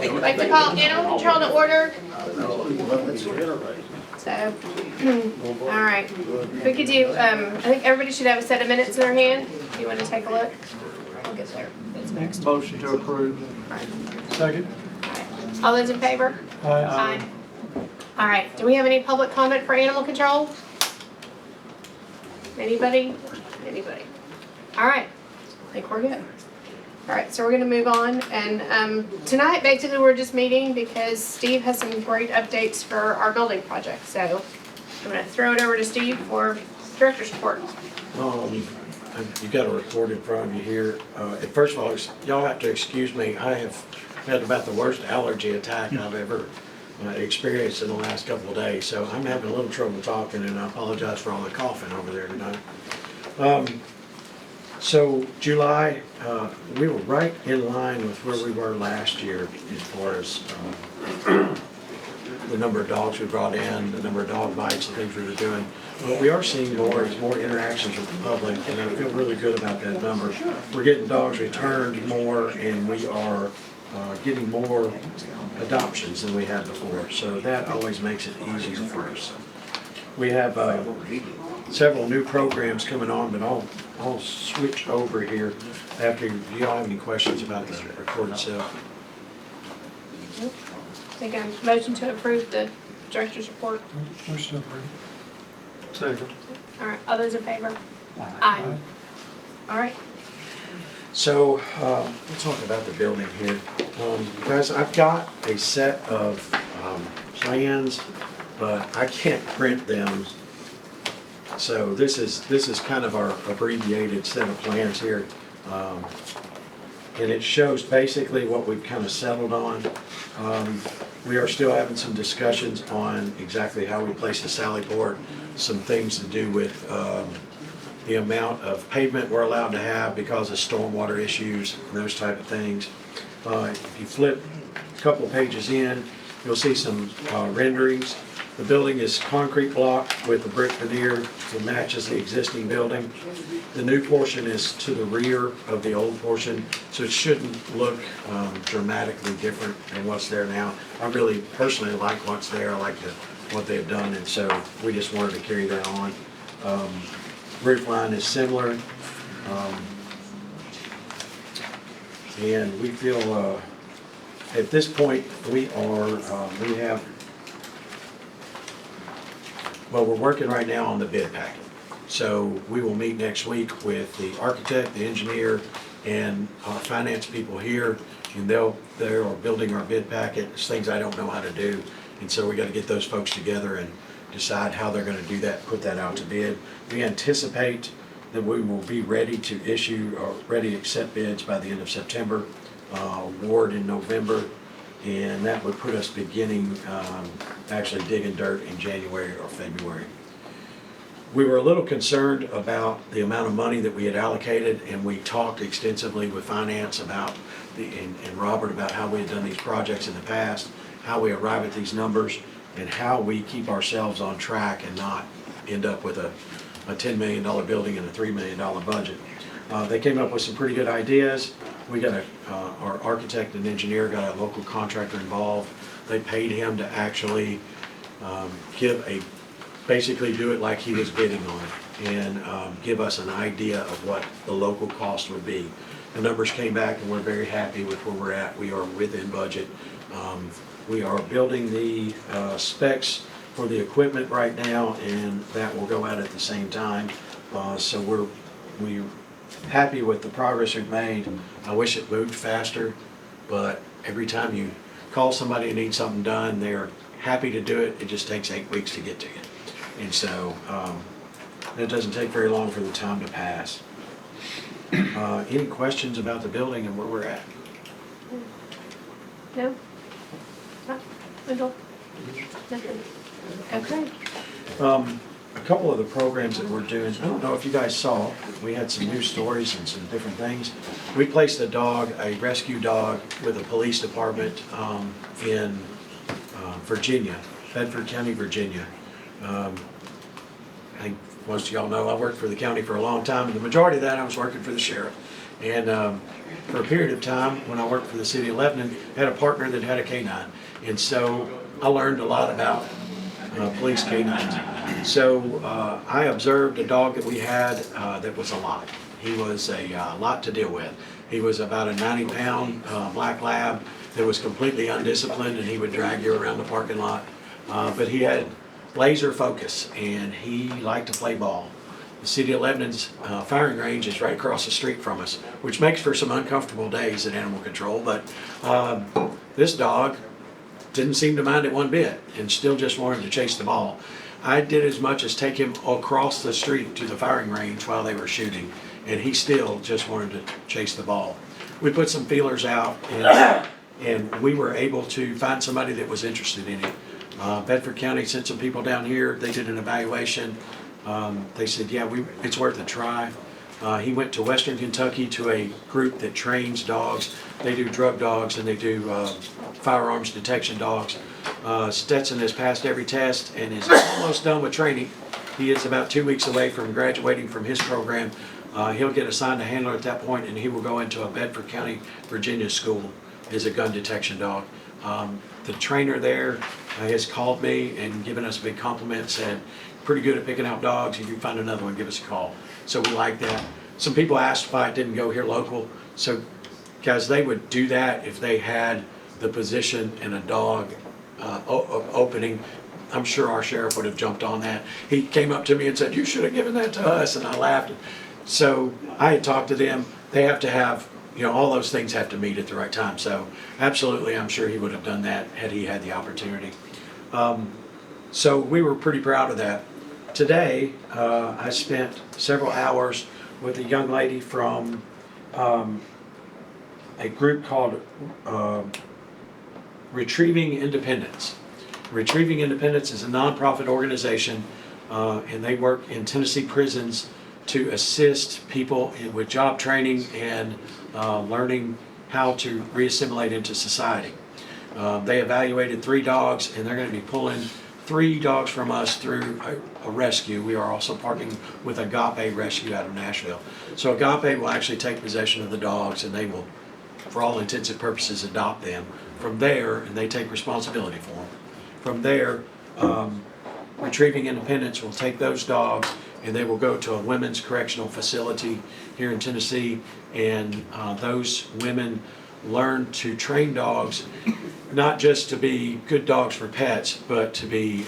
I'd like to call animal control to order. So, all right. We could do, I think everybody should have a set of minutes in their hand. Do you want to take a look? I'll get there. That's next. Motion to approve. Second. All those in favor? Aye. All right. Do we have any public comment for animal control? Anybody? Anybody? All right. I think we're good. All right, so we're gonna move on, and tonight basically we're just meeting because Steve has some great updates for our building project. So I'm gonna throw it over to Steve for director's report. You got a report in front of you here. First of all, y'all have to excuse me. I have had about the worst allergy attack I've ever experienced in the last couple of days. So I'm having a little trouble talking, and I apologize for all the coughing over there tonight. So July, we were right in line with where we were last year as far as the number of dogs we brought in, the number of dog bites and things we were doing. What we are seeing more is more interactions with the public, and I feel really good about that number. We're getting dogs returned more, and we are getting more adoptions than we had before. So that always makes it easier for us. We have several new programs coming on, but I'll switch over here after. Do y'all have any questions about the report itself? Take a motion to approve the director's report. Motion to approve. Second. All right, all those in favor? Aye. All right. So let's talk about the building here. Guys, I've got a set of plans, but I can't print them. So this is kind of our abbreviated set of plans here. And it shows basically what we've kind of settled on. We are still having some discussions on exactly how we place the sally port, some things to do with the amount of pavement we're allowed to have because of stormwater issues, and those type of things. If you flip a couple of pages in, you'll see some renderings. The building is concrete block with a brick veneer that matches the existing building. The new portion is to the rear of the old portion, so it shouldn't look dramatically different than what's there now. I really personally like what's there. I like what they've done, and so we just wanted to carry that on. Roof line is similar, and we feel at this point we have. Well, we're working right now on the bid packet. So we will meet next week with the architect, the engineer, and our finance people here, and they are building our bid packet. It's things I don't know how to do, and so we got to get those folks together and decide how they're going to do that, put that out to bid. We anticipate that we will be ready to issue or ready to accept bids by the end of September, award in November, and that would put us beginning actually digging dirt in January or February. We were a little concerned about the amount of money that we had allocated, and we talked extensively with finance about and Robert about how we had done these projects in the past, how we arrive at these numbers, and how we keep ourselves on track and not end up with a $10 million building and a $3 million budget. They came up with some pretty good ideas. We got our architect and engineer got a local contractor involved. They paid him to actually basically do it like he was bidding on it, and give us an idea of what the local cost would be. The numbers came back, and we're very happy with where we're at. We are within budget. We are building the specs for the equipment right now, and that will go out at the same time. So we're happy with the progress we've made. I wish it moved faster, but every time you call somebody and need something done, they're happy to do it. It just takes 8 weeks to get to you. And so it doesn't take very long for the time to pass. Any questions about the building and where we're at? No? Wendell? Nothing? Okay. A couple of the programs that we're doing, I don't know if you guys saw, we had some news stories and some different things. We placed a rescue dog with the police department in Virginia, Bedford County, Virginia. I think most of y'all know I worked for the county for a long time, and the majority of that I was working for the sheriff. And for a period of time, when I worked for the city of Lebanon, I had a partner that had a canine. And so I learned a lot about police canines. So I observed a dog that we had that was a lot. He was a lot to deal with. He was about a 90-pound black lab that was completely undisciplined, and he would drag you around the parking lot. But he had laser focus, and he liked to play ball. The city of Lebanon's firing range is right across the street from us, which makes for some uncomfortable days at animal control. But this dog didn't seem to mind it one bit and still just wanted to chase the ball. I did as much as take him across the street to the firing range while they were shooting, and he still just wanted to chase the ball. We put some feelers out, and we were able to find somebody that was interested in it. Bedford County sent some people down here. They did an evaluation. They said, yeah, it's worth a try. He went to Western Kentucky to a group that trains dogs. They do drug dogs and they do firearms detection dogs. Stetson has passed every test and is almost done with training. He is about 2 weeks away from graduating from his program. He'll get assigned a handler at that point, and he will go into a Bedford County, Virginia school as a gun detection dog. The trainer there has called me and given us a big compliment, said, pretty good at picking out dogs. If you find another one, give us a call. So we like that. Some people asked why it didn't go here local. So guys, they would do that if they had the position in a dog opening. I'm sure our sheriff would have jumped on that. He came up to me and said, you should have given that to us, and I laughed. So I had talked to them. They have to have, all those things have to meet at the right time. So absolutely, I'm sure he would have done that had he had the opportunity. So we were pretty proud of that. Today, I spent several hours with a young lady from a group called Retrieving Independence. Retrieving Independence is a nonprofit organization, and they work in Tennessee prisons to assist people with job training and learning how to reassimilate into society. They evaluated 3 dogs, and they're going to be pulling 3 dogs from us through a rescue. We are also partnering with Agape Rescue out of Nashville. So Agape will actually take possession of the dogs, and they will, for all intents and purposes, adopt them. From there, and they take responsibility for them. From there, Retrieving Independence will take those dogs, and they will go to a women's correctional facility here in Tennessee, and those women learn to train dogs, not just to be good dogs for pets, but to be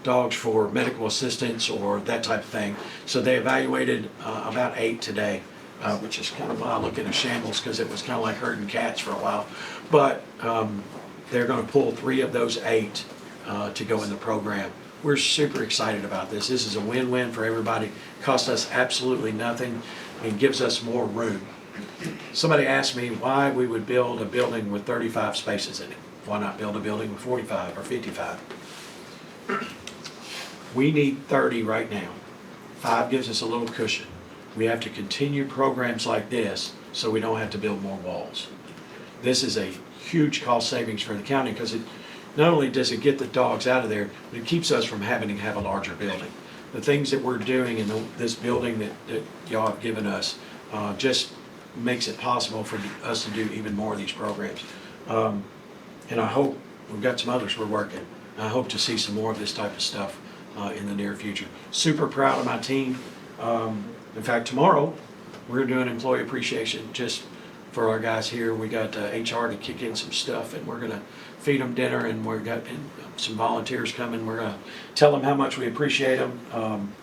dogs for medical assistance or that type of thing. So they evaluated about 8 today, which is kind of why I look at a shambles, because it was kind of like herding cats for a while. But they're going to pull 3 of those 8 to go in the program. We're super excited about this. This is a win-win for everybody. Costs us absolutely nothing and gives us more room. Somebody asked me why we would build a building with 35 spaces in it. Why not build a building with 45 or 55? We need 30 right now. 5 gives us a little cushion. We have to continue programs like this so we don't have to build more walls. This is a huge cost savings for the county, because it not only does it get the dogs out of there, but it keeps us from having to have a larger building. The things that we're doing in this building that y'all have given us just makes it possible for us to do even more of these programs. And I hope, we've got some others we're working. I hope to see some more of this type of stuff in the near future. Super proud of my team. In fact, tomorrow we're doing employee appreciation just for our guys here. We got HR to kick in some stuff, and we're going to feed them dinner, and we've got some volunteers coming. We're going to tell them how much we appreciate them.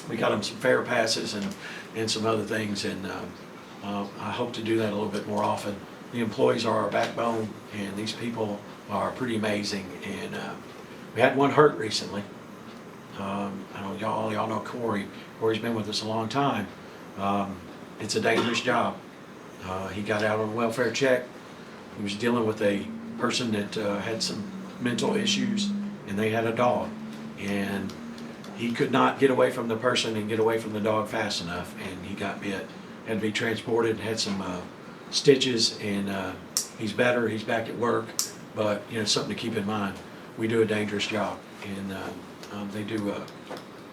We got them some fair passes and some other things, and I hope to do that a little bit more often. The employees are our backbone, and these people are pretty amazing. And we had one hurt recently. I know y'all know Corey. Corey's been with us a long time. It's a dangerous job. He got out on a welfare check. He was dealing with a person that had some mental issues, and they had a dog. And he could not get away from the person and get away from the dog fast enough, and he got bit. Had to be transported, had some stitches, and he's better. He's back at work, but something to keep in mind. We do a dangerous job, and they do a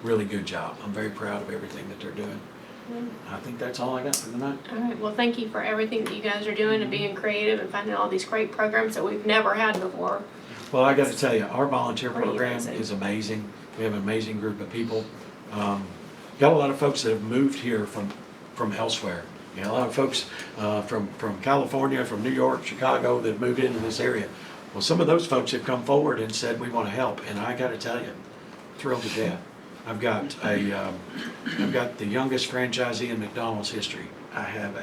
really good job. I'm very proud of everything that they're doing. I think that's all I got for tonight. All right, well, thank you for everything that you guys are doing and being creative and finding all these great programs that we've never had before. Well, I gotta tell you, our volunteer Pretty program amazing. is amazing. We have an amazing group of people. Got a lot of folks that have moved here from elsewhere. You know, a lot of folks from California, from New York, Chicago, that moved into this area. Well, some of those folks have come forward and said, we wanna help, and I gotta tell you, thrilled to death. I've got the youngest franchisee in McDonald's history. I have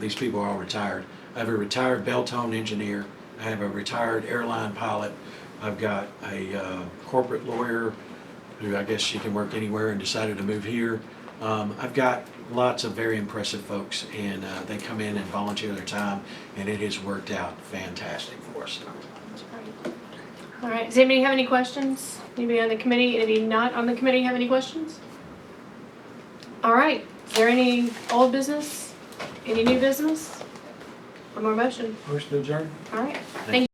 these people are all retired. I have a retired Beltone engineer. I have a retired airline pilot. I've got a corporate lawyer who I guess she can work anywhere and decided to move here. I've got lots of very impressive folks, and they come in and volunteer their time, and it has worked out fantastic for us. That's great. All right, does anybody have any questions? Anybody on the committee, anybody not on the committee have any questions? All right, is there any old business? Any new business? One more motion. Motion to adjourn? All right, thank you.